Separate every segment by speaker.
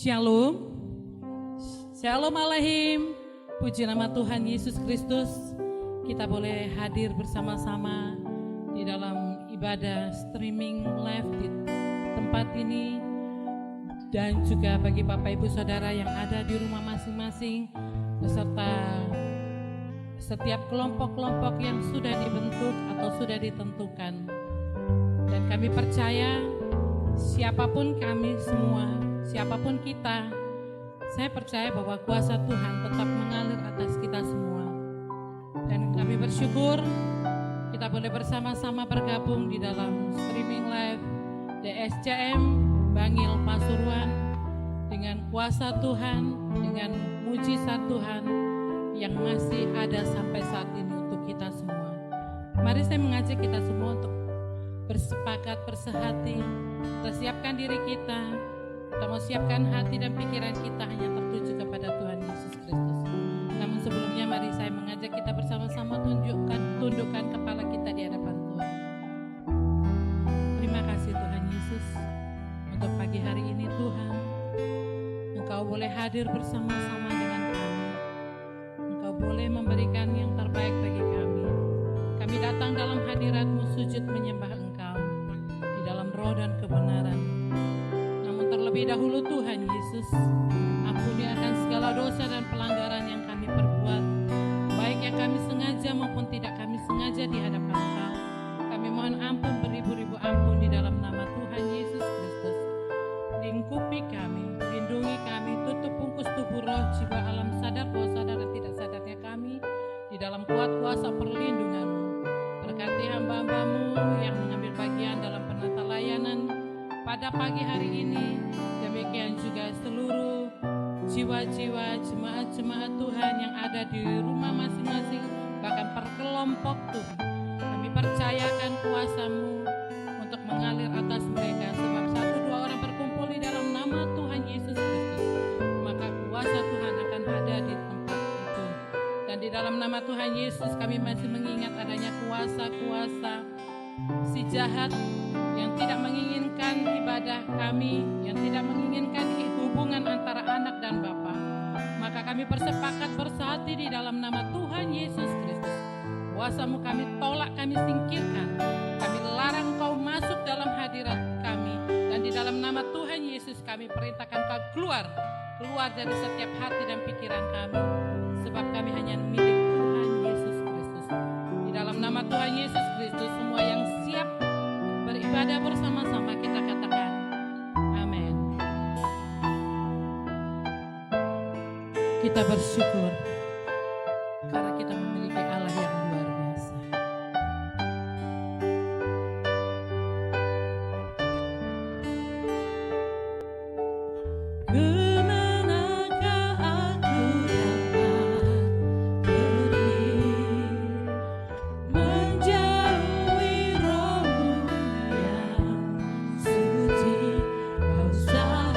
Speaker 1: Shalom. Shalom Aleihim. Puji nama Tuhan Yesus Kristus. Kita boleh hadir bersama-sama di dalam ibadah streaming live di tempat ini. Dan juga bagi Bapak Ibu Saudara yang ada di rumah masing-masing, beserta setiap kelompok-kelompok yang sudah dibentuk atau sudah ditentukan. Dan kami percaya siapapun kami semua, siapapun kita, saya percaya bahwa kuasa Tuhan tetap mengalir atas kita semua. Dan kami bersyukur kita boleh bersama-sama bergabung di dalam streaming live DSCM Bangil Pasuruan dengan kuasa Tuhan, dengan mujizat Tuhan yang masih ada sampai saat ini untuk kita semua. Mari saya mengajak kita semua untuk bersepakat, bersehati, kita siapkan diri kita mau siapkan hati dan pikiran kita hanya tertuju kepada Tuhan Yesus Kristus. Namun sebelumnya mari saya mengajak kita bersama-sama tundukkan kepala kita di hadapan Tuhan. Terima kasih Tuhan Yesus untuk pagi hari ini Tuhan. Engkau boleh hadir bersama-sama dengan kami. Engkau boleh memberikan yang terbaik bagi kami. Kami datang dalam hadirat-Mu sujud menyembah Engkau di dalam roh dan kebenaran. Terlebih dahulu Tuhan Yesus, ampuni akan segala dosa dan pelanggaran yang kami perbuat, baik yang kami sengaja maupun tidak kami sengaja di hadapan Engkau. Kami mohon ampun beribu-ribu ampun di dalam nama Tuhan Yesus Kristus. Lingkupi kami, lindungi kami, tutup bungkus tubuh roh, jiwa, alam sadar, bawah sadar dan tidak sadarnya kami di dalam kuat kuasa perlindungan-Mu. Berkati hamba-hamba-Mu yang mengambil bagian dalam penata layanan pada pagi hari ini, demikian juga seluruh jiwa-jiwa jemaat-jemaat Tuhan yang ada di rumah masing-masing, bahkan per kelompok Tuhan. Kami percayakan kuasa-Mu untuk mengalir atas mereka, sebab 1-2 orang berkumpul di dalam nama Tuhan Yesus Kristus, maka kuasa Tuhan akan ada di tempat itu. Dan di dalam nama Tuhan Yesus kami masih mengingat adanya kuasa-kuasa si jahat yang tidak menginginkan ibadah kami, yang tidak menginginkan hubungan antara anak dan bapa. Maka kami bersepakat bersehati di dalam nama Tuhan Yesus Kristus. Kuasa-Mu kami tolak, kami singkirkan. Kami larang Kau masuk dalam hadirat kami. Dan di dalam nama Tuhan Yesus kami perintahkan Kau keluar dari setiap hati dan pikiran kami. Sebab kami hanya milik Tuhan Yesus Kristus. Di dalam nama Tuhan Yesus Kristus, semua yang siap beribadah bersama-sama kita katakan amin. Kita bersyukur karena kita memiliki Allah yang luar biasa. Kemanakah aku dapat pergi menjauhi roh-Mu yang suci, Kau sahabat.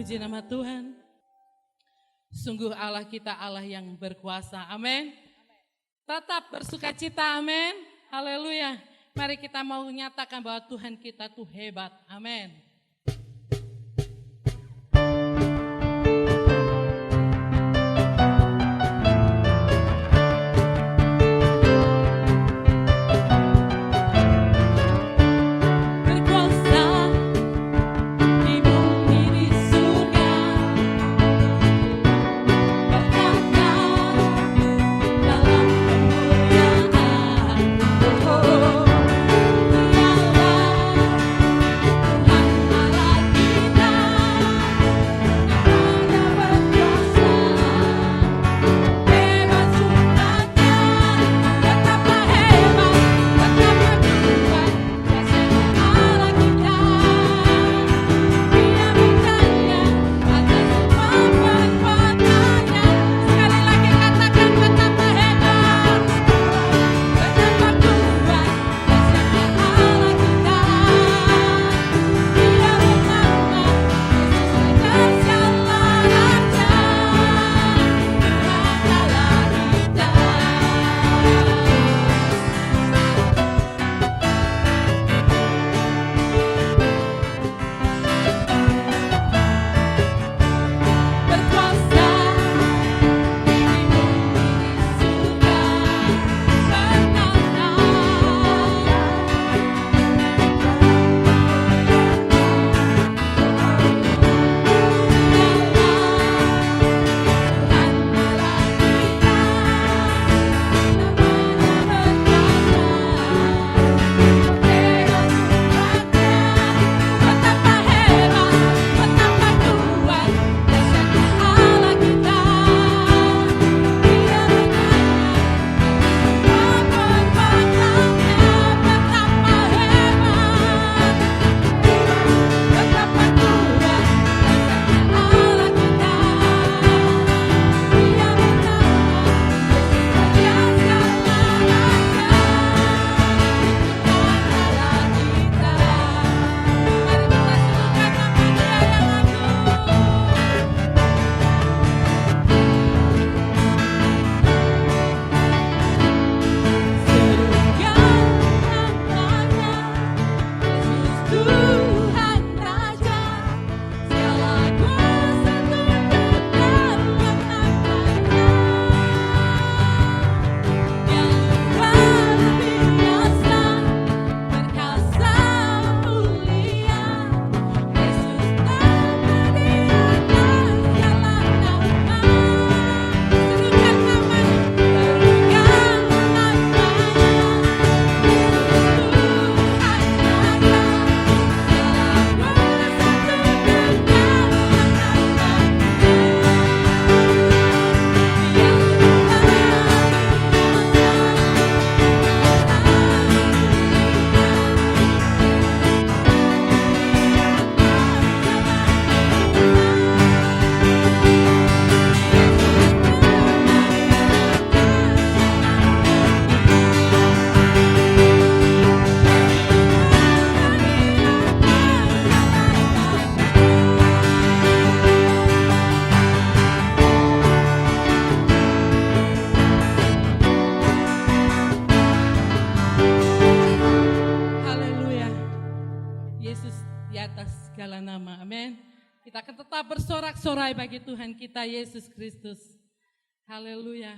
Speaker 1: Puji nama Tuhan. Sungguh Allah kita Allah yang berkuasa. Amin. Tetap bersuka cita. Amin. Haleluya. Mari kita mau nyatakan bahwa Tuhan kita tuh hebat. Amin. Bersorak-sorai bagi Tuhan kita Yesus Kristus. Haleluya.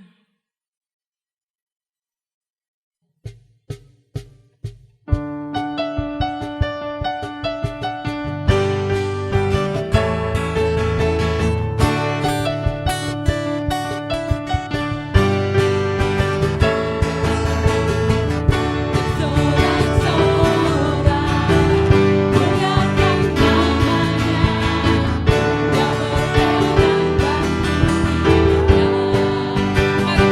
Speaker 1: Mari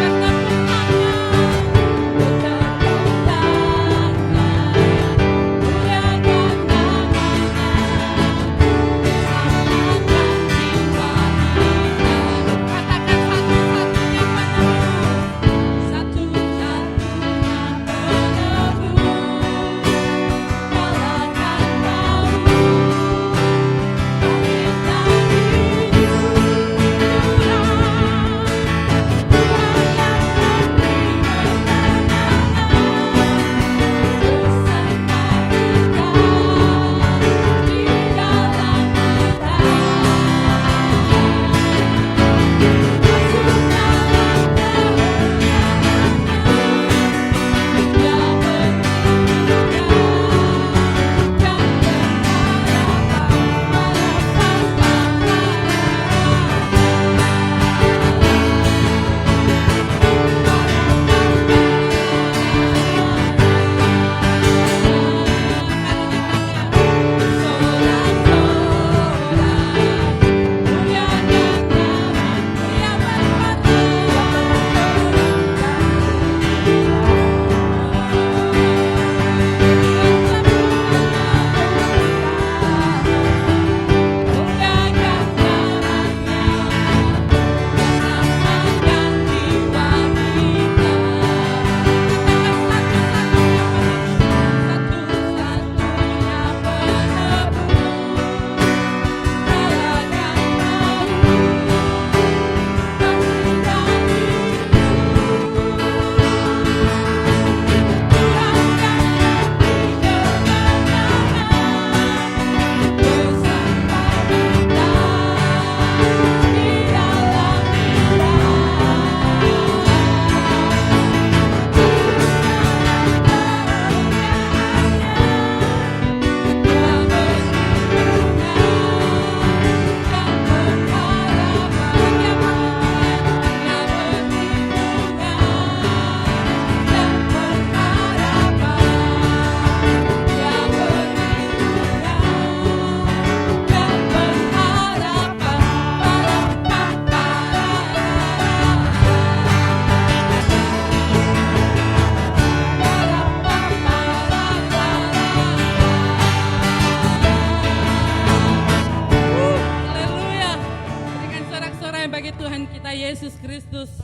Speaker 1: Yesus Kristus.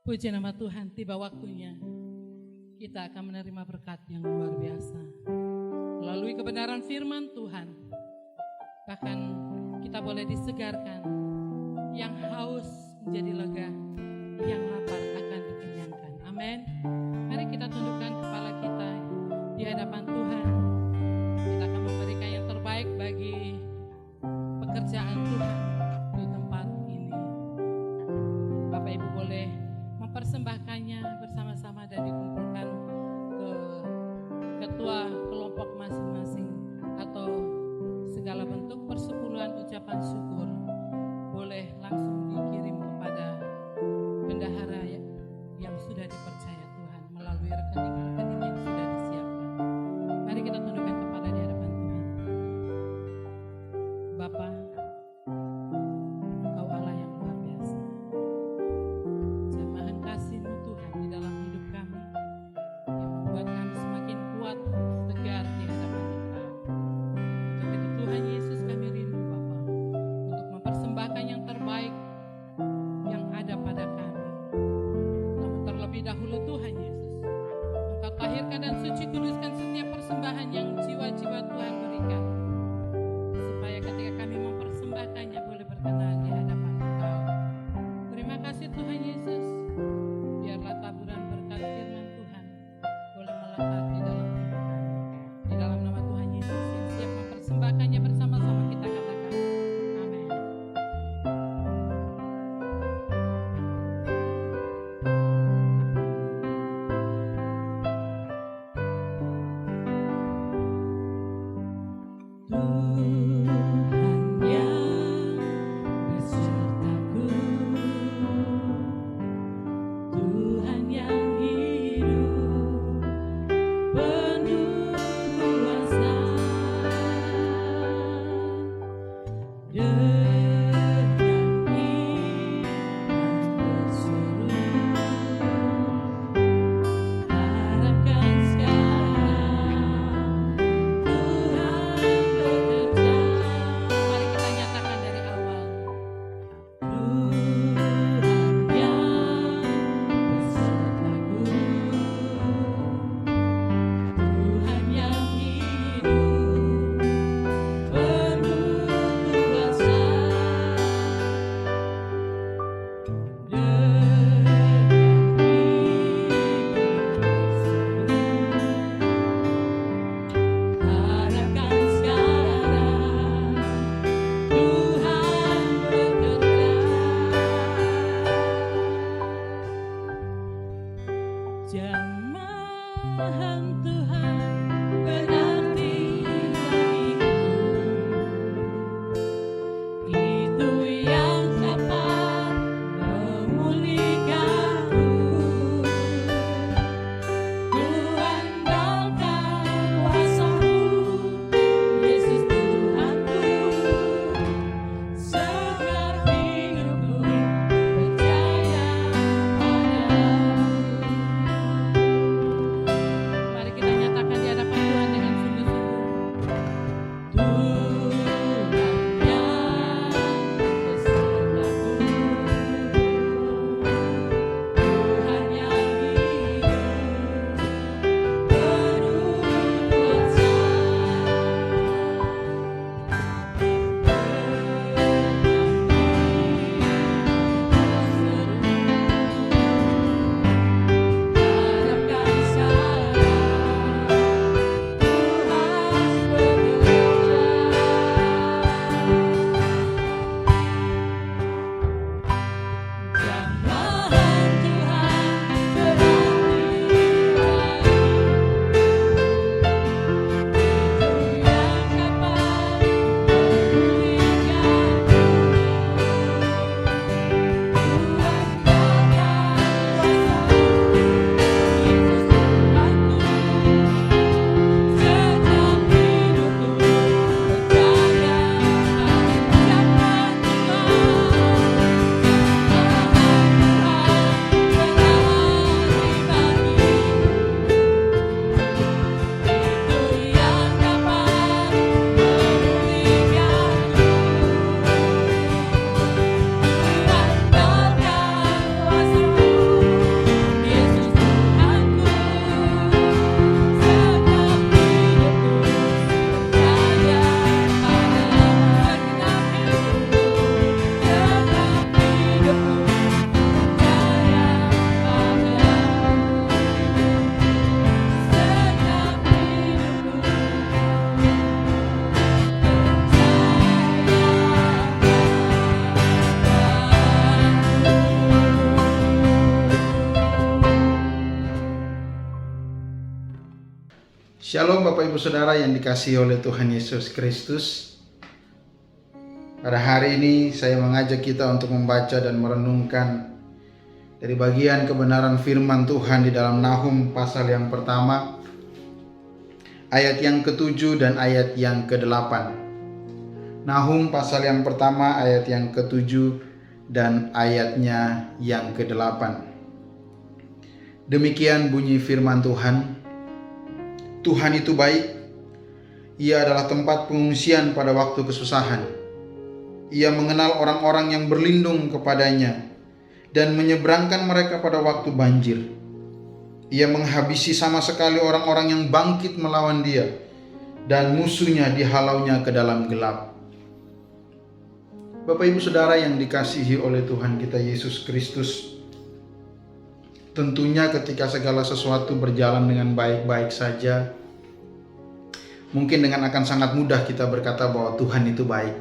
Speaker 1: Puji nama Tuhan, tiba waktunya kita akan menerima berkat yang luar biasa. Melalui kebenaran firman Tuhan, bahkan kita boleh disegarkan. Yang haus menjadi lega, yang lapar akan dikenyangkan. Amin. Mari kita tundukkan kepala kita di hadapan Tuhan. Kita akan memberikan yang terbaik bagi pekerjaan Tuhan di tempat ini. Bapak Ibu boleh mempersembahkannya bersama-sama dan dikumpulkan ke ketua kelompok masing-masing atau segala bentuk persepuluhan ucapan syukur boleh langsung dikirim kepada bendahara yang sudah dipercaya Tuhan melalui rekening-rekening yang sudah disiapkan. Mari kita tundukkan kepala di hadapan Tuhan. Bapa, Engkau Allah yang luar biasa. Jamahan kasih-Mu Tuhan di dalam hidup kami yang membuat kami semakin kuat, tegar di hadapan Engkau. Untuk itu Tuhan Yesus kami rindu Bapa untuk mempersembahkan yang terbaik yang ada pada kami. Namun terlebih dahulu Tuhan Yesus, Engkau tahirkan dan suci kuduskan setiap persembahan yang jiwa-jiwa Tuhan berikan, supaya ketika kami mempersembahkannya boleh berkenan di hadapan Engkau. Terima kasih Tuhan Yesus. Biarlah taburan berkat firman Tuhan boleh melekat di dalam hidup kami. Di dalam nama Tuhan Yesus yang siap mempersembahkannya bersama-sama kita katakan amin. Tuhan yang besertaku, Tuhan yang hidup penuh kuasa, dengan iman berseru, harapkan sekarang Tuhan bekerja. Mari kita nyatakan dari awal. Tuhan yang besertaku, Tuhan yang hidup penuh kuasa, harapkan sekarang Tuhan bekerja. Jamahan Tuhan berarti bagiku, itu yang dapat memulihkanku. Tuhan andalkan kuasa-Mu, Yesus Tuhanku, sebab hidupku percaya padamu. Mari kita nyatakan di hadapan Tuhan dengan sungguh-sungguh. Tuhan yang besertaku, Tuhan yang hidup penuh kuasa, harapkan sekarang Tuhan bekerja.
Speaker 2: Shalom Bapak Ibu Saudara yang dikasihi oleh Tuhan Yesus Kristus. Pada hari ini saya mengajak kita untuk membaca dan merenungkan dari bagian kebenaran firman Tuhan di dalam Nahum pasal yang pertama, ayat yang ke-7 dan ayat yang ke-8. Nahum pasal yang pertama ayat yang ke-7 dan ayatnya yang ke-8. Demikian bunyi firman Tuhan. Tuhan itu baik, Ia adalah tempat pengungsian pada waktu kesusahan. Ia mengenal orang-orang yang berlindung kepadanya dan menyeberangkan mereka pada waktu banjir. Ia menghabisi sama sekali orang-orang yang bangkit melawan Dia, dan musuhnya dihalaunya ke dalam gelap. Bapak Ibu Saudara yang dikasihi oleh Tuhan kita Yesus Kristus, tentunya ketika segala sesuatu berjalan dengan baik-baik saja, mungkin dengan akan sangat mudah kita berkata bahwa Tuhan itu baik.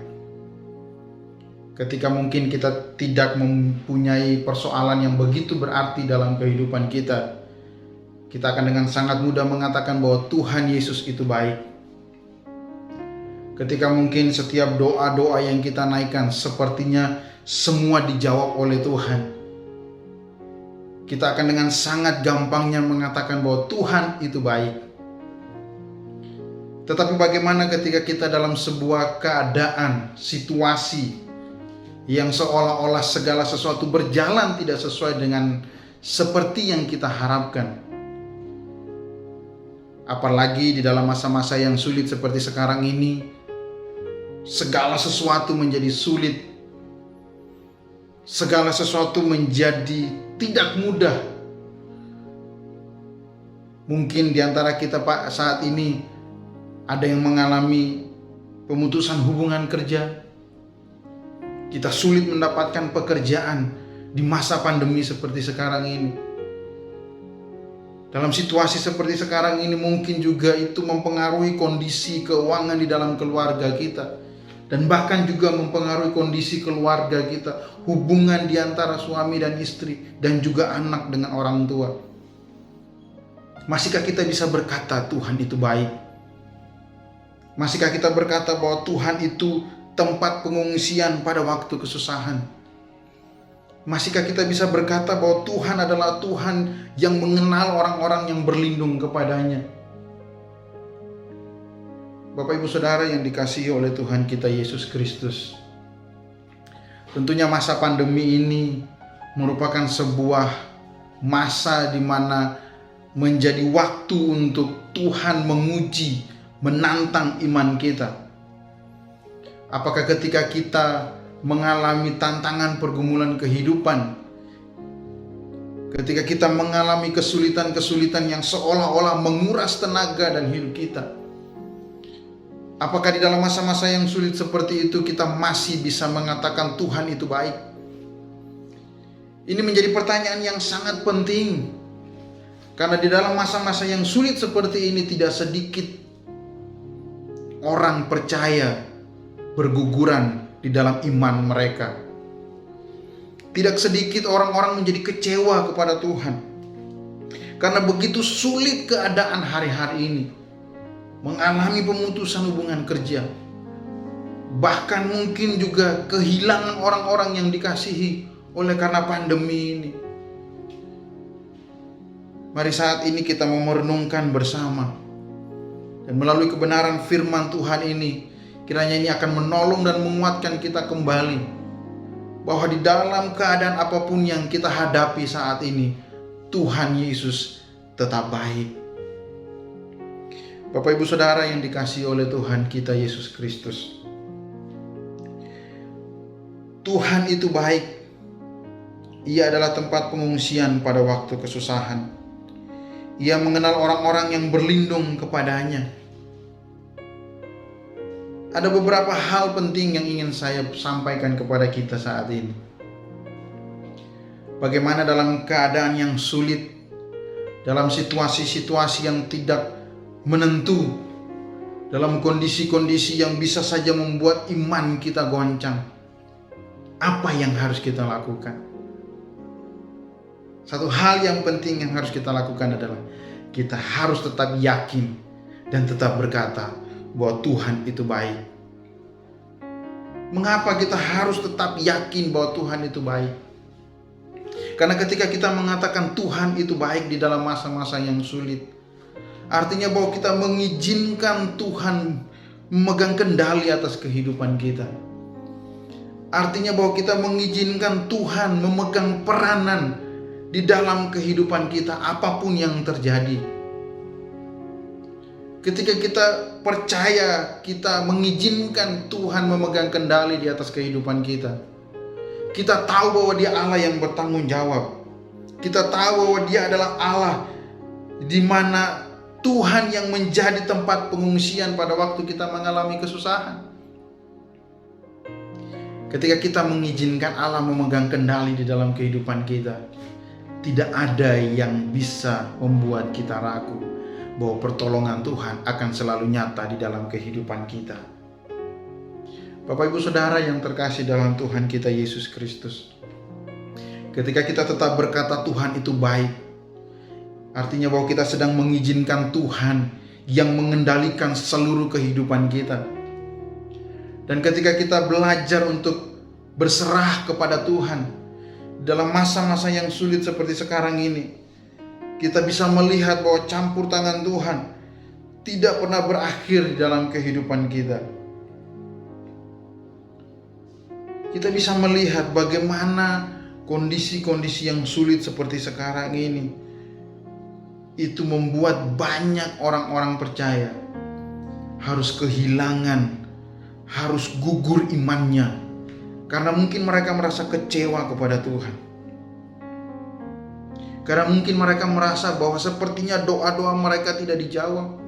Speaker 2: Ketika mungkin kita tidak mempunyai persoalan yang begitu berarti dalam kehidupan kita, kita akan dengan sangat mudah mengatakan bahwa Tuhan Yesus itu baik. Ketika mungkin setiap doa-doa yang kita naikkan sepertinya semua dijawab oleh Tuhan, kita akan dengan sangat gampangnya mengatakan bahwa Tuhan itu baik. Tetapi bagaimana ketika kita dalam sebuah keadaan, situasi yang seolah-olah segala sesuatu berjalan tidak sesuai dengan seperti yang kita harapkan? Apalagi di dalam masa-masa yang sulit seperti sekarang ini, segala sesuatu menjadi sulit. Segala sesuatu menjadi tidak mudah. Mungkin di antara kita saat ini ada yang mengalami pemutusan hubungan kerja. Kita sulit mendapatkan pekerjaan di masa pandemi seperti sekarang ini. Dalam situasi seperti sekarang ini mungkin juga itu mempengaruhi kondisi keuangan di dalam keluarga kita, dan bahkan juga mempengaruhi kondisi keluarga kita, hubungan di antara suami dan istri, dan juga anak dengan orang tua. Masihkah kita bisa berkata Tuhan itu baik? Masihkah kita berkata bahwa Tuhan itu tempat pengungsian pada waktu kesusahan? Masihkah kita bisa berkata bahwa Tuhan adalah Tuhan yang mengenal orang-orang yang berlindung kepadanya? Bapak Ibu Saudara yang dikasihi oleh Tuhan kita Yesus Kristus, tentunya masa pandemi ini merupakan sebuah masa di mana menjadi waktu untuk Tuhan menguji, menantang iman kita. Apakah ketika kita mengalami tantangan pergumulan kehidupan, ketika kita mengalami kesulitan-kesulitan yang seolah-olah menguras tenaga dan hidup kita, apakah di dalam masa-masa yang sulit seperti itu kita masih bisa mengatakan Tuhan itu baik? Ini menjadi pertanyaan yang sangat penting, karena di dalam masa-masa yang sulit seperti ini tidak sedikit orang percaya berguguran di dalam iman mereka. Tidak sedikit orang-orang menjadi kecewa kepada Tuhan karena begitu sulit keadaan hari-hari ini, mengalami pemutusan hubungan kerja, bahkan mungkin juga kehilangan orang-orang yang dikasihi oleh karena pandemi ini. Mari saat ini kita mau merenungkan bersama, dan melalui kebenaran firman Tuhan ini, kiranya ini akan menolong dan menguatkan kita kembali bahwa di dalam keadaan apapun yang kita hadapi saat ini, Tuhan Yesus tetap baik. Bapak Ibu Saudara yang dikasihi oleh Tuhan kita Yesus Kristus, Tuhan itu baik. Ia adalah tempat pengungsian pada waktu kesusahan. Ia mengenal orang-orang yang berlindung kepadanya. Ada beberapa hal penting yang ingin saya sampaikan kepada kita saat ini. Bagaimana dalam keadaan yang sulit, dalam situasi-situasi yang tidak menentu, dalam kondisi-kondisi yang bisa saja membuat iman kita goncang, apa yang harus kita lakukan? Satu hal yang penting yang harus kita lakukan adalah kita harus tetap yakin dan tetap berkata bahwa Tuhan itu baik. Mengapa kita harus tetap yakin bahwa Tuhan itu baik? Karena ketika kita mengatakan Tuhan itu baik di dalam masa-masa yang sulit, artinya bahwa kita mengizinkan Tuhan memegang kendali atas kehidupan kita. Artinya bahwa kita mengizinkan Tuhan memegang peranan di dalam kehidupan kita apapun yang terjadi. Ketika kita percaya, kita mengizinkan Tuhan memegang kendali di atas kehidupan kita. Kita tahu bahwa Dia Allah yang bertanggung jawab. Kita tahu bahwa Dia adalah Allah di mana Tuhan yang menjadi tempat pengungsian pada waktu kita mengalami kesusahan. Ketika kita mengizinkan Allah memegang kendali di dalam kehidupan kita, tidak ada yang bisa membuat kita ragu bahwa pertolongan Tuhan akan selalu nyata di dalam kehidupan kita. Bapak Ibu Saudara yang terkasih dalam Tuhan kita Yesus Kristus, ketika kita tetap berkata Tuhan itu baik, artinya bahwa kita sedang mengizinkan Tuhan yang mengendalikan seluruh kehidupan kita. Dan ketika kita belajar untuk berserah kepada Tuhan dalam masa-masa yang sulit seperti sekarang ini, kita bisa melihat bahwa campur tangan Tuhan tidak pernah berakhir di dalam kehidupan kita. Kita bisa melihat bagaimana kondisi-kondisi yang sulit seperti sekarang ini itu membuat banyak orang-orang percaya harus kehilangan, harus gugur imannya, karena mungkin mereka merasa kecewa kepada Tuhan. Karena mungkin mereka merasa bahwa sepertinya doa-doa mereka tidak dijawab.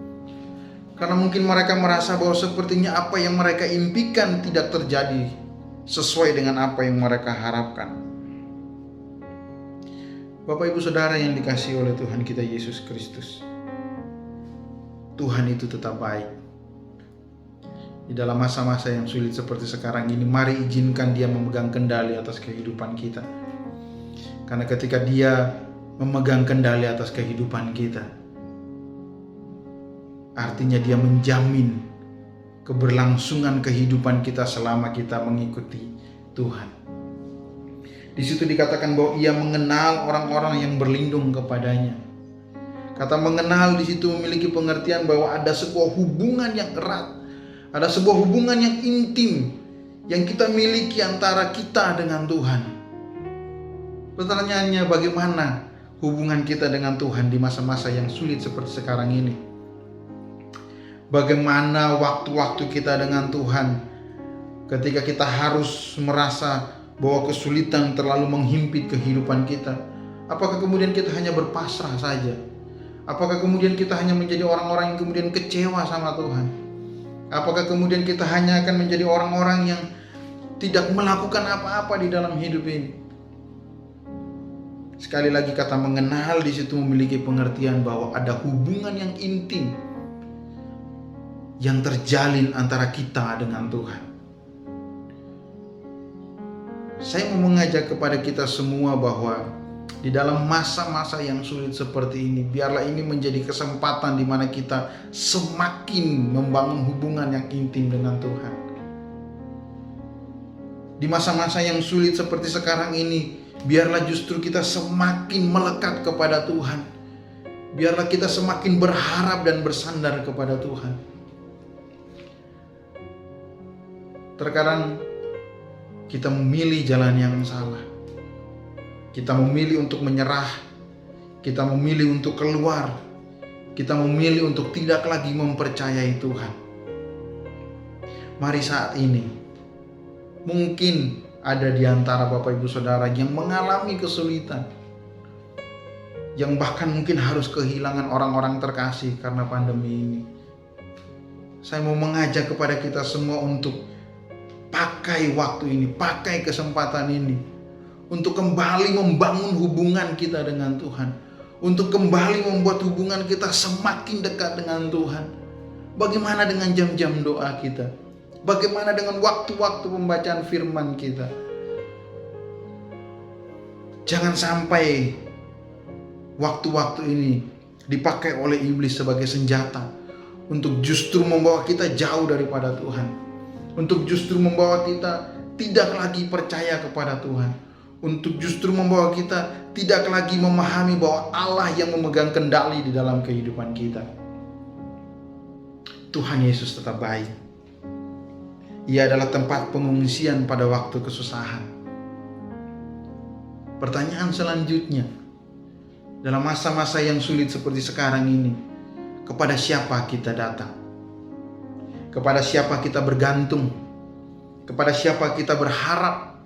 Speaker 2: Karena mungkin mereka merasa bahwa sepertinya apa yang mereka impikan tidak terjadi sesuai dengan apa yang mereka harapkan. Bapak Ibu Saudara yang dikasihi oleh Tuhan kita Yesus Kristus, Tuhan itu tetap baik. Di dalam masa-masa yang sulit seperti sekarang ini, mari izinkan Dia memegang kendali atas kehidupan kita. Karena ketika Dia memegang kendali atas kehidupan kita, artinya Dia menjamin keberlangsungan kehidupan kita selama kita mengikuti Tuhan. Di situ dikatakan bahwa Ia mengenal orang-orang yang berlindung kepadanya. Kata mengenal di situ memiliki pengertian bahwa ada sebuah hubungan yang erat, ada sebuah hubungan yang intim yang kita miliki antara kita dengan Tuhan. Pertanyaannya, bagaimana hubungan kita dengan Tuhan di masa-masa yang sulit seperti sekarang ini? Bagaimana waktu-waktu kita dengan Tuhan ketika kita harus merasa bahwa kesulitan terlalu menghimpit kehidupan kita? Apakah kemudian kita hanya berpasrah saja? Apakah kemudian kita hanya menjadi orang-orang yang kemudian kecewa sama Tuhan? Apakah kemudian kita hanya akan menjadi orang-orang yang tidak melakukan apa-apa di dalam hidup ini? Sekali lagi, kata mengenal di situ memiliki pengertian bahwa ada hubungan yang intim yang terjalin antara kita dengan Tuhan. Saya mau mengajak kepada kita semua bahwa di dalam masa-masa yang sulit seperti ini, biarlah ini menjadi kesempatan di mana kita semakin membangun hubungan yang intim dengan Tuhan. Di masa-masa yang sulit seperti sekarang ini, biarlah justru kita semakin melekat kepada Tuhan. Biarlah kita semakin berharap dan bersandar kepada Tuhan. Terkadang kita memilih jalan yang salah. Kita memilih untuk menyerah. Kita memilih untuk keluar. Kita memilih untuk tidak lagi mempercayai Tuhan. Mari saat ini, mungkin ada di antara Bapak Ibu Saudara yang mengalami kesulitan, yang bahkan mungkin harus kehilangan orang-orang terkasih karena pandemi ini. Saya mau mengajak kepada kita semua untuk pakai waktu ini, pakai kesempatan ini untuk kembali membangun hubungan kita dengan Tuhan, untuk kembali membuat hubungan kita semakin dekat dengan Tuhan. Bagaimana dengan jam-jam doa kita? Bagaimana dengan waktu-waktu pembacaan firman kita? Jangan sampai waktu-waktu ini dipakai oleh iblis sebagai senjata untuk justru membawa kita jauh daripada Tuhan, untuk justru membawa kita tidak lagi percaya kepada Tuhan, untuk justru membawa kita tidak lagi memahami bahwa Allah yang memegang kendali di dalam kehidupan kita. Tuhan Yesus tetap baik. Ia adalah tempat pengungsian pada waktu kesusahan. Pertanyaan selanjutnya, dalam masa-masa yang sulit seperti sekarang ini, kepada siapa kita datang? Kepada siapa kita bergantung? Kepada siapa kita berharap?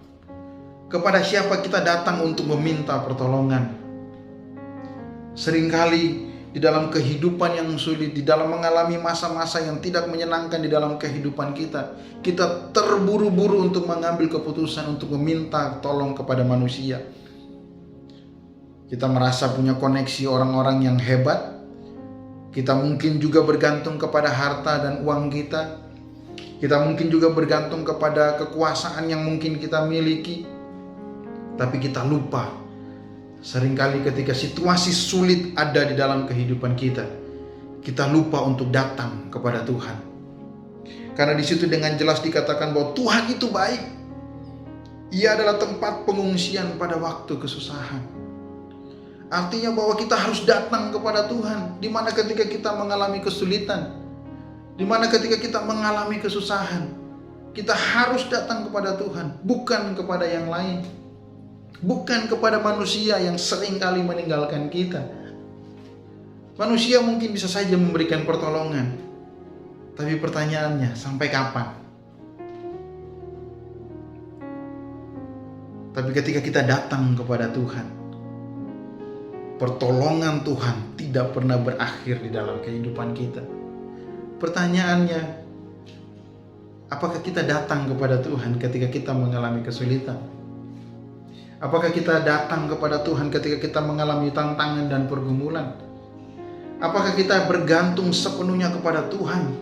Speaker 2: Kepada siapa kita datang untuk meminta pertolongan? Seringkali di dalam kehidupan yang sulit, di dalam mengalami masa-masa yang tidak menyenangkan di dalam kehidupan kita, kita terburu-buru untuk mengambil keputusan untuk meminta tolong kepada manusia. Kita merasa punya koneksi orang-orang yang hebat. Kita mungkin juga bergantung kepada harta dan uang kita. Kita mungkin juga bergantung kepada kekuasaan yang mungkin kita miliki. Tapi kita lupa, seringkali ketika situasi sulit ada di dalam kehidupan kita, kita lupa untuk datang kepada Tuhan. Karena di situ dengan jelas dikatakan bahwa Tuhan itu baik. Ia adalah tempat pengungsian pada waktu kesusahan. Artinya bahwa kita harus datang kepada Tuhan, di mana ketika kita mengalami kesulitan, di mana ketika kita mengalami kesusahan, kita harus datang kepada Tuhan, bukan kepada yang lain, bukan kepada manusia yang seringkali meninggalkan kita. Manusia mungkin bisa saja memberikan pertolongan, tapi pertanyaannya, sampai kapan? Tapi ketika kita datang kepada Tuhan, pertolongan Tuhan tidak pernah berakhir di dalam kehidupan kita. Pertanyaannya, apakah kita datang kepada Tuhan ketika kita mengalami kesulitan? Apakah kita datang kepada Tuhan ketika kita mengalami tantangan dan pergumulan? Apakah kita bergantung sepenuhnya kepada Tuhan?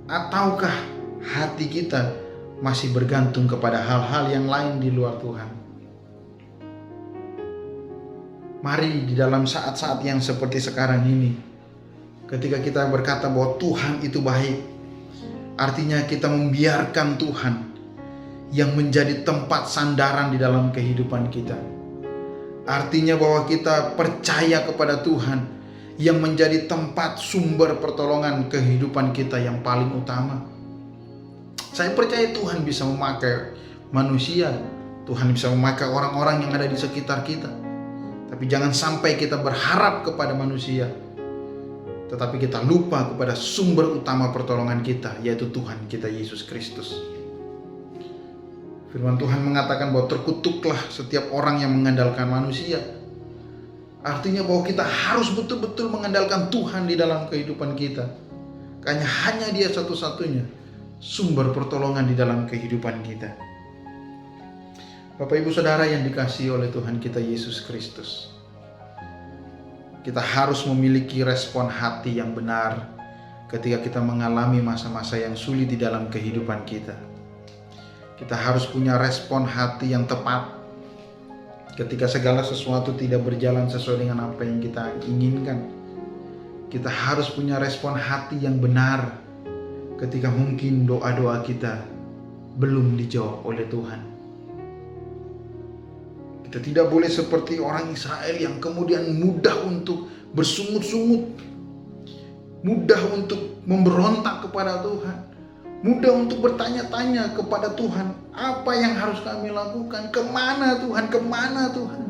Speaker 2: Ataukah hati kita masih bergantung kepada hal-hal yang lain di luar Tuhan? Mari di dalam saat-saat yang seperti sekarang ini, ketika kita berkata bahwa Tuhan itu baik, artinya kita membiarkan Tuhan yang menjadi tempat sandaran di dalam kehidupan kita. Artinya bahwa kita percaya kepada Tuhan yang menjadi tempat sumber pertolongan kehidupan kita yang paling utama. Saya percaya Tuhan bisa memakai manusia, Tuhan bisa memakai orang-orang yang ada di sekitar kita. Tapi jangan sampai kita berharap kepada manusia, tetapi kita lupa kepada sumber utama pertolongan kita, yaitu Tuhan kita Yesus Kristus. Firman Tuhan mengatakan bahwa terkutuklah setiap orang yang mengandalkan manusia. Artinya bahwa kita harus betul-betul mengandalkan Tuhan di dalam kehidupan kita. Karena hanya Dia satu-satunya sumber pertolongan di dalam kehidupan kita. Bapak Ibu Saudara yang dikasihi oleh Tuhan kita Yesus Kristus, kita harus memiliki respon hati yang benar ketika kita mengalami masa-masa yang sulit di dalam kehidupan kita. Kita harus punya respon hati yang tepat ketika segala sesuatu tidak berjalan sesuai dengan apa yang kita inginkan. Kita harus punya respon hati yang benar ketika mungkin doa-doa kita belum dijawab oleh Tuhan. Kita tidak boleh seperti orang Israel yang kemudian mudah untuk bersungut-sungut, mudah untuk memberontak kepada Tuhan, mudah untuk bertanya-tanya kepada Tuhan, apa yang harus kami lakukan, kemana Tuhan, kemana Tuhan.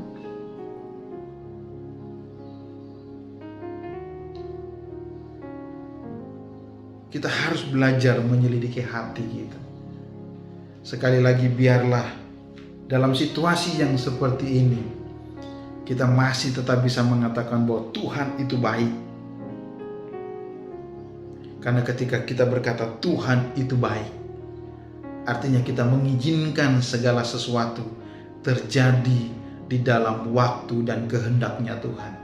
Speaker 2: Kita harus belajar menyelidiki hati kita. Sekali lagi, biarlah dalam situasi yang seperti ini, kita masih tetap bisa mengatakan bahwa Tuhan itu baik. Karena ketika kita berkata Tuhan itu baik, artinya kita mengizinkan segala sesuatu terjadi di dalam waktu dan kehendaknya Tuhan.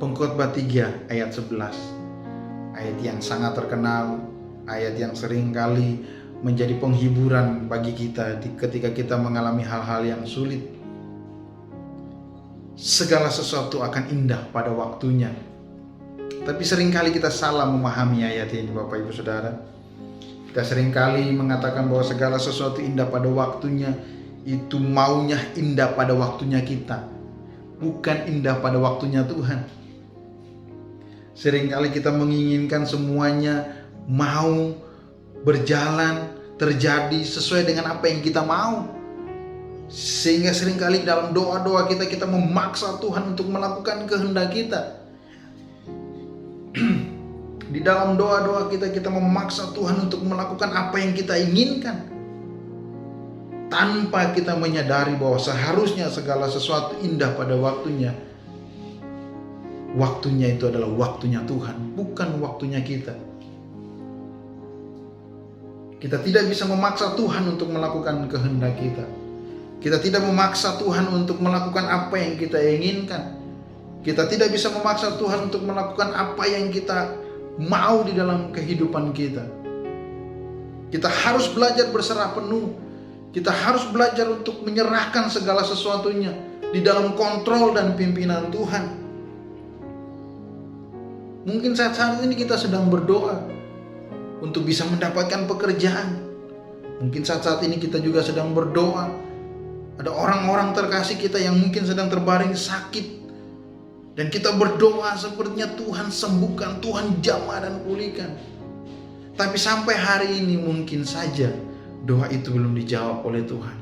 Speaker 2: Pengkhotbah 3 ayat 11, ayat yang sangat terkenal, ayat yang sering kali menjadi penghiburan bagi kita ketika kita mengalami hal-hal yang sulit. Segala sesuatu akan indah pada waktunya, Tapi seringkali kita salah memahami ayat ini, Bapak Ibu Saudara. Kita seringkali mengatakan bahwa segala sesuatu indah pada waktunya, itu maunya indah pada waktunya kita, bukan indah pada waktunya Tuhan. Seringkali kita menginginkan semuanya mau berjalan, terjadi sesuai dengan apa yang kita mau. Sehingga seringkali dalam doa-doa kita memaksa Tuhan untuk melakukan kehendak kita. Di dalam doa-doa kita memaksa Tuhan untuk melakukan apa yang kita inginkan, tanpa kita menyadari bahwa seharusnya segala sesuatu indah pada waktunya. Waktunya itu adalah waktunya Tuhan, bukan waktunya kita. Kita tidak bisa memaksa Tuhan untuk melakukan kehendak kita. Kita tidak memaksa Tuhan untuk melakukan apa yang kita inginkan. Kita tidak bisa memaksa Tuhan untuk melakukan apa yang kita mau di dalam kehidupan kita. Kita harus belajar berserah penuh. Kita harus belajar untuk menyerahkan segala sesuatunya di dalam kontrol dan pimpinan Tuhan. Mungkin saat-saat ini kita sedang berdoa untuk bisa mendapatkan pekerjaan. Mungkin saat-saat ini kita juga sedang berdoa. Ada orang-orang terkasih kita yang mungkin sedang terbaring sakit. Dan kita berdoa sepertinya Tuhan sembuhkan, Tuhan jamah dan pulihkan. Tapi sampai hari ini mungkin saja doa itu belum dijawab oleh Tuhan.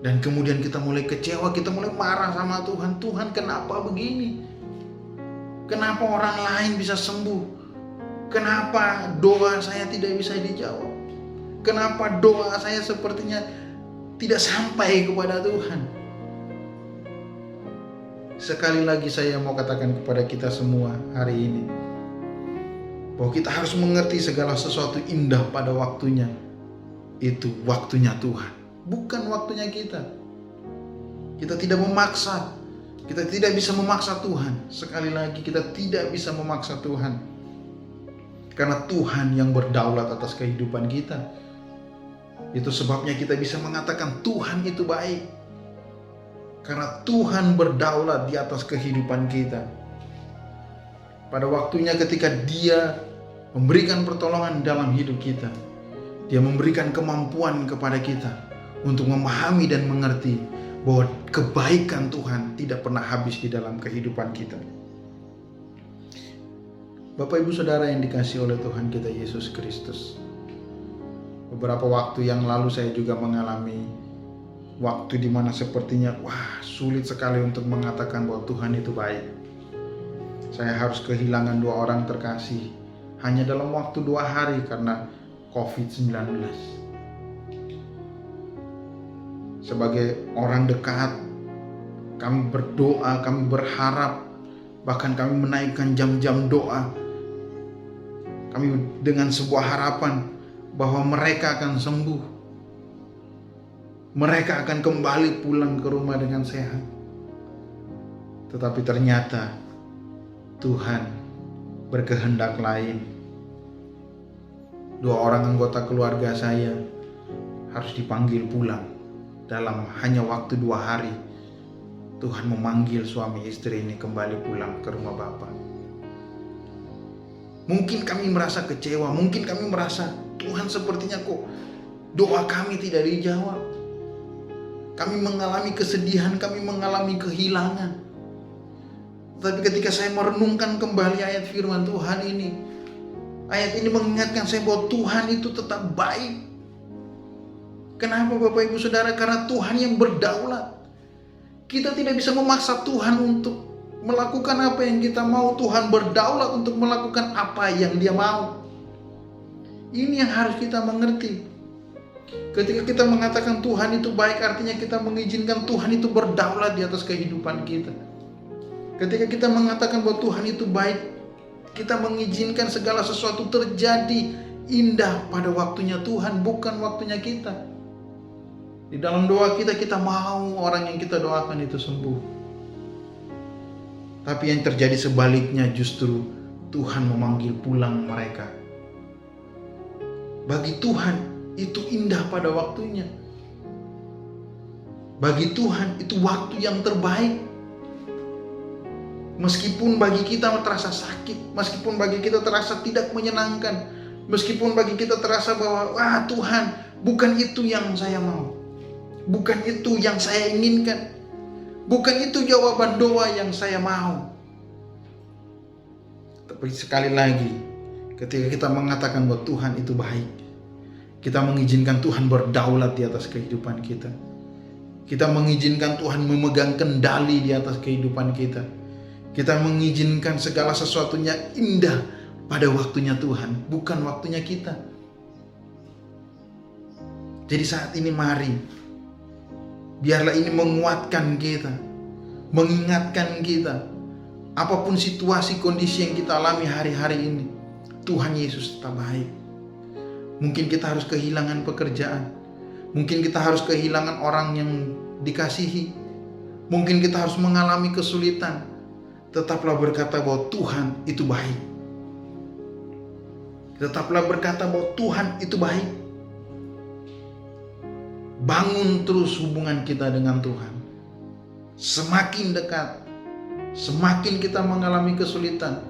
Speaker 2: Dan kemudian kita mulai kecewa, kita mulai marah sama Tuhan. Tuhan, kenapa begini? Kenapa orang lain bisa sembuh? Kenapa doa saya tidak bisa dijawab? Kenapa doa saya sepertinya tidak sampai kepada Tuhan? Sekali lagi saya mau katakan kepada kita semua hari ini, bahwa kita harus mengerti segala sesuatu indah pada waktunya. Itu waktunya Tuhan, bukan waktunya kita. Kita tidak memaksa. Kita tidak bisa memaksa Tuhan. Sekali lagi, kita tidak bisa memaksa Tuhan. Karena Tuhan yang berdaulat atas kehidupan kita. Itu sebabnya kita bisa mengatakan Tuhan itu baik. Karena Tuhan berdaulat di atas kehidupan kita. Pada waktunya ketika Dia memberikan pertolongan dalam hidup kita, Dia memberikan kemampuan kepada kita untuk memahami dan mengerti bahwa kebaikan Tuhan tidak pernah habis di dalam kehidupan kita. Bapak Ibu Saudara yang dikasihi oleh Tuhan kita Yesus Kristus, beberapa waktu yang lalu saya juga mengalami waktu di mana sepertinya sulit sekali untuk mengatakan bahwa Tuhan itu baik. Saya harus kehilangan 2 orang terkasih hanya dalam waktu 2 hari karena COVID-19. Sebagai orang dekat, kami berdoa, kami berharap, bahkan kami menaikkan jam-jam doa. Kami dengan sebuah harapan bahwa mereka akan sembuh. Mereka akan kembali pulang ke rumah dengan sehat. Tetapi ternyata Tuhan berkehendak lain. 2 orang anggota keluarga saya harus dipanggil pulang. Dalam hanya waktu 2 hari, Tuhan memanggil suami istri ini kembali pulang ke rumah Bapa. Mungkin kami merasa kecewa, mungkin kami merasa Tuhan sepertinya kok doa kami tidak dijawab. Kami mengalami kesedihan, kami mengalami kehilangan. Tapi ketika saya merenungkan kembali ayat firman Tuhan ini, ayat ini mengingatkan saya bahwa Tuhan itu tetap baik. Kenapa Bapak Ibu Saudara? Karena Tuhan yang berdaulat. Kita tidak bisa memaksa Tuhan untuk melakukan apa yang kita mau. Tuhan berdaulat untuk melakukan apa yang Dia mau. Ini yang harus kita mengerti. Ketika kita mengatakan Tuhan itu baik, artinya kita mengizinkan Tuhan itu berdaulat di atas kehidupan kita. Ketika kita mengatakan bahwa Tuhan itu baik, kita mengizinkan segala sesuatu terjadi indah pada waktunya Tuhan, bukan waktunya kita. Di dalam doa kita, kita mau orang yang kita doakan itu sembuh. Tapi yang terjadi sebaliknya, justru Tuhan memanggil pulang mereka. Bagi Tuhan itu indah pada waktunya. Bagi Tuhan itu waktu yang terbaik. Meskipun bagi kita terasa sakit, meskipun bagi kita terasa tidak menyenangkan, meskipun bagi kita terasa bahwa, wah Tuhan, bukan itu yang saya mau, bukan itu yang saya inginkan, bukan itu jawaban doa yang saya mau. Tapi sekali lagi, ketika kita mengatakan bahwa Tuhan itu baik, kita mengizinkan Tuhan berdaulat di atas kehidupan kita. Kita mengizinkan Tuhan memegang kendali di atas kehidupan kita. Kita mengizinkan segala sesuatunya indah pada waktunya Tuhan, bukan waktunya kita. Jadi saat ini mari, biarlah ini menguatkan kita, mengingatkan kita, apapun situasi kondisi yang kita alami hari-hari ini, Tuhan Yesus tetap baik. Mungkin kita harus kehilangan pekerjaan, mungkin kita harus kehilangan orang yang dikasihi, mungkin kita harus mengalami kesulitan. Tetaplah berkata bahwa Tuhan itu baik. Tetaplah berkata bahwa Tuhan itu baik. Bangun terus hubungan kita dengan Tuhan. Semakin dekat, semakin kita mengalami kesulitan,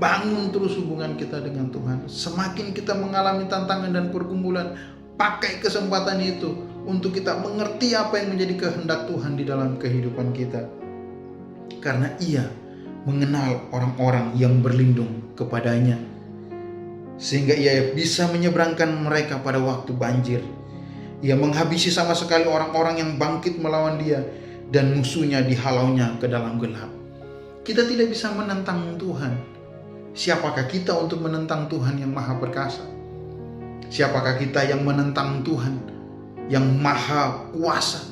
Speaker 2: bangun terus hubungan kita dengan Tuhan. Semakin kita mengalami tantangan dan pergumulan, pakai kesempatan itu untuk kita mengerti apa yang menjadi kehendak Tuhan di dalam kehidupan kita. Karena Ia mengenal orang-orang yang berlindung kepadanya, sehingga Ia bisa menyeberangkan mereka pada waktu banjir. Ia menghabisi sama sekali orang-orang yang bangkit melawan Dia, dan musuhnya dihalaunya ke dalam gelap. Kita tidak bisa menentang Tuhan. Siapakah kita untuk menentang Tuhan yang maha perkasa? Siapakah kita yang menentang Tuhan yang maha kuasa,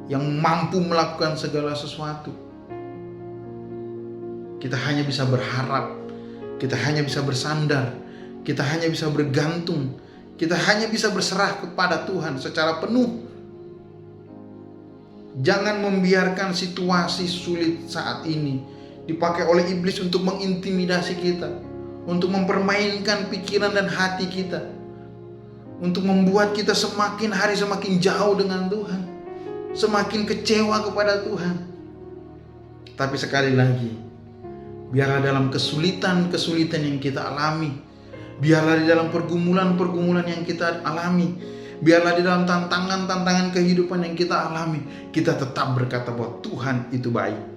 Speaker 2: yang mampu melakukan segala sesuatu? Kita hanya bisa berharap, kita hanya bisa bersandar, kita hanya bisa bergantung, kita hanya bisa berserah kepada Tuhan secara penuh. Jangan membiarkan situasi sulit saat ini dipakai oleh iblis untuk mengintimidasi kita, untuk mempermainkan pikiran dan hati kita, untuk membuat kita semakin hari semakin jauh dengan Tuhan, semakin kecewa kepada Tuhan. Tapi sekali lagi, biarlah dalam kesulitan-kesulitan yang kita alami, biarlah di dalam pergumulan-pergumulan yang kita alami, biarlah di dalam tantangan-tantangan kehidupan yang kita alami, kita tetap berkata bahwa Tuhan itu baik.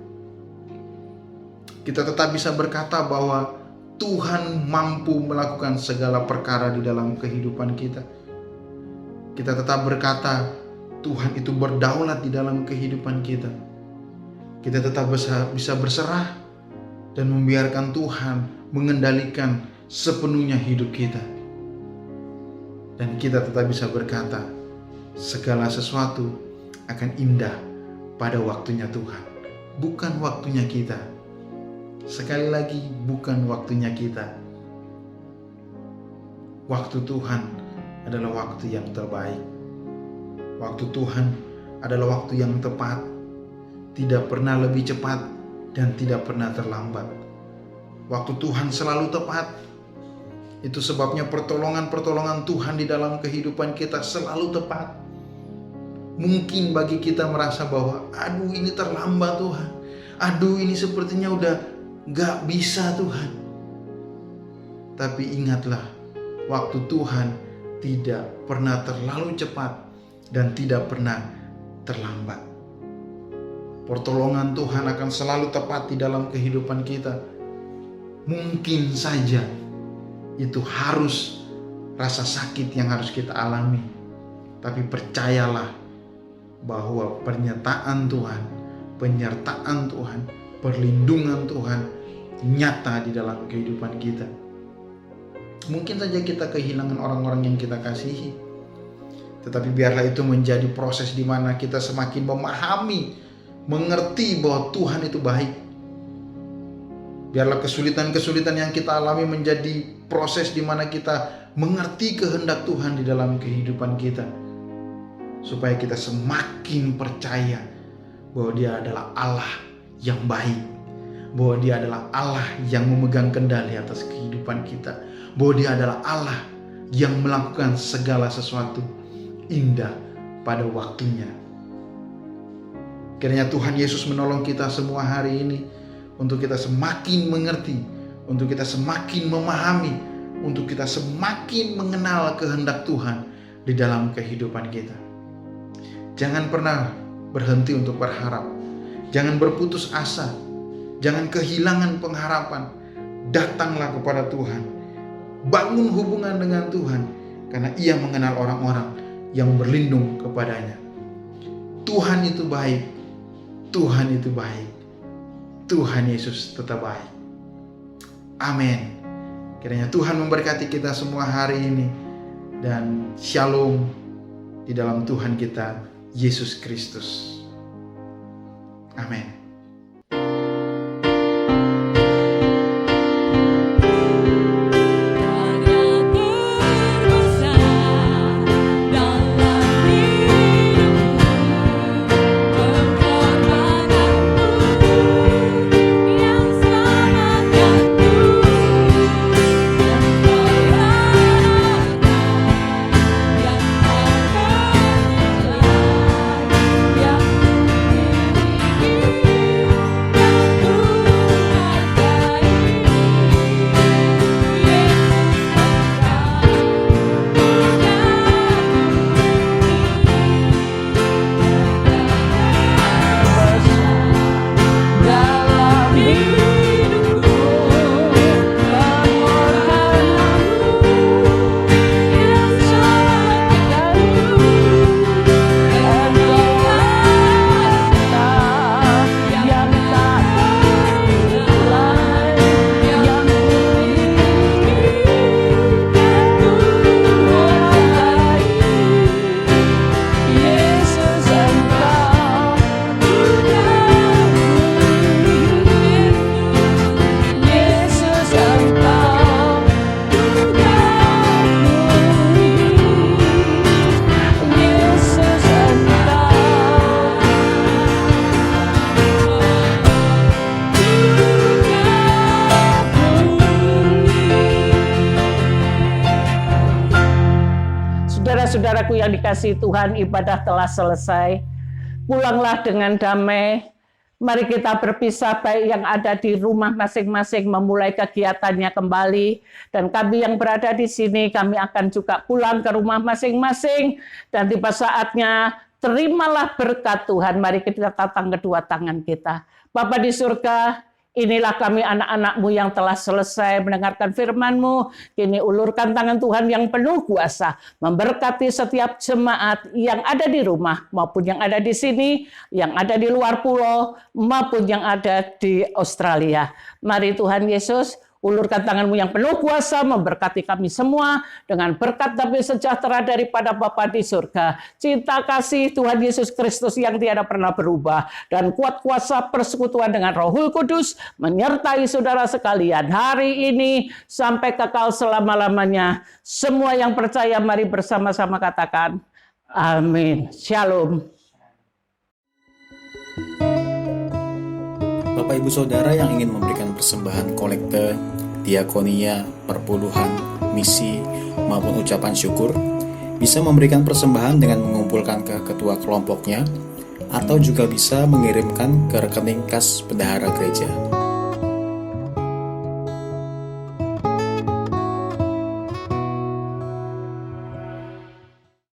Speaker 2: Kita tetap bisa berkata bahwa Tuhan mampu melakukan segala perkara di dalam kehidupan kita. Kita tetap berkata Tuhan itu berdaulat di dalam kehidupan kita. Kita tetap bisa berserah dan membiarkan Tuhan mengendalikan sepenuhnya hidup kita. Dan kita tetap bisa berkata, segala sesuatu akan indah pada waktunya Tuhan, bukan waktunya kita. Sekali lagi, bukan waktunya kita. Waktu Tuhan adalah waktu yang terbaik. Waktu Tuhan adalah waktu yang tepat. Tidak pernah lebih cepat dan tidak pernah terlambat. Waktu Tuhan selalu tepat. Itu sebabnya pertolongan-pertolongan Tuhan di dalam kehidupan kita selalu tepat. Mungkin bagi kita merasa bahwa aduh ini terlambat Tuhan, aduh ini sepertinya udah gak bisa Tuhan. Tapi ingatlah, waktu Tuhan tidak pernah terlalu cepat dan tidak pernah terlambat. Pertolongan Tuhan akan selalu tepat di dalam kehidupan kita. Mungkin saja itu harus rasa sakit yang harus kita alami, tapi percayalah bahwa pernyataan Tuhan, penyertaan Tuhan, perlindungan Tuhan nyata di dalam kehidupan kita. Mungkin saja kita kehilangan orang-orang yang kita kasihi, tetapi biarlah itu menjadi proses di mana kita semakin memahami, mengerti bahwa Tuhan itu baik. Biarlah kesulitan-kesulitan yang kita alami menjadi proses di mana kita mengerti kehendak Tuhan di dalam kehidupan kita, supaya kita semakin percaya bahwa Dia adalah Allah yang baik, bahwa Dia adalah Allah yang memegang kendali atas kehidupan kita, bahwa Dia adalah Allah yang melakukan segala sesuatu indah pada waktunya. Kiranya Tuhan Yesus menolong kita semua hari ini untuk kita semakin mengerti, untuk kita semakin memahami, untuk kita semakin mengenal kehendak Tuhan di dalam kehidupan kita. Jangan pernah berhenti untuk berharap. Jangan berputus asa. Jangan kehilangan pengharapan. Datanglah kepada Tuhan. Bangun hubungan dengan Tuhan, karena Ia mengenal orang-orang yang berlindung kepadanya. Tuhan itu baik. Tuhan itu baik. Tuhan Yesus tetap baik. Amin. Kiranya Tuhan memberkati kita semua hari ini. Dan shalom di dalam Tuhan kita, Yesus Kristus. Amin.
Speaker 3: Saudara-saudaraku yang dikasihi Tuhan, ibadah telah selesai. Pulanglah dengan damai. Mari kita berpisah, baik yang ada di rumah masing-masing memulai kegiatannya kembali. Dan kami yang berada di sini, kami akan juga pulang ke rumah masing-masing. Dan tiba saatnya, terimalah berkat Tuhan. Mari kita tatang kedua tangan kita. Bapa di surga, inilah kami anak-anak-Mu yang telah selesai mendengarkan firman-Mu. Kini ulurkan tangan Tuhan yang penuh kuasa, memberkati setiap jemaat yang ada di rumah, maupun yang ada di sini, yang ada di luar pulau, maupun yang ada di Australia. Mari Tuhan Yesus, ulurkan tangan-Mu yang penuh kuasa, memberkati kami semua dengan berkat damai sejahtera daripada Bapa di surga. Cinta kasih Tuhan Yesus Kristus yang tiada pernah berubah, dan kuat kuasa persekutuan dengan Rohul Kudus menyertai saudara sekalian hari ini sampai kekal selama-lamanya. Semua yang percaya mari bersama-sama katakan amin. Shalom.
Speaker 4: Bapak Ibu Saudara yang ingin memberikan persembahan kolekte, diakonia, perpuluhan, misi, maupun ucapan syukur, bisa memberikan persembahan dengan mengumpulkan ke ketua kelompoknya, atau juga bisa mengirimkan ke rekening kas bendahara gereja.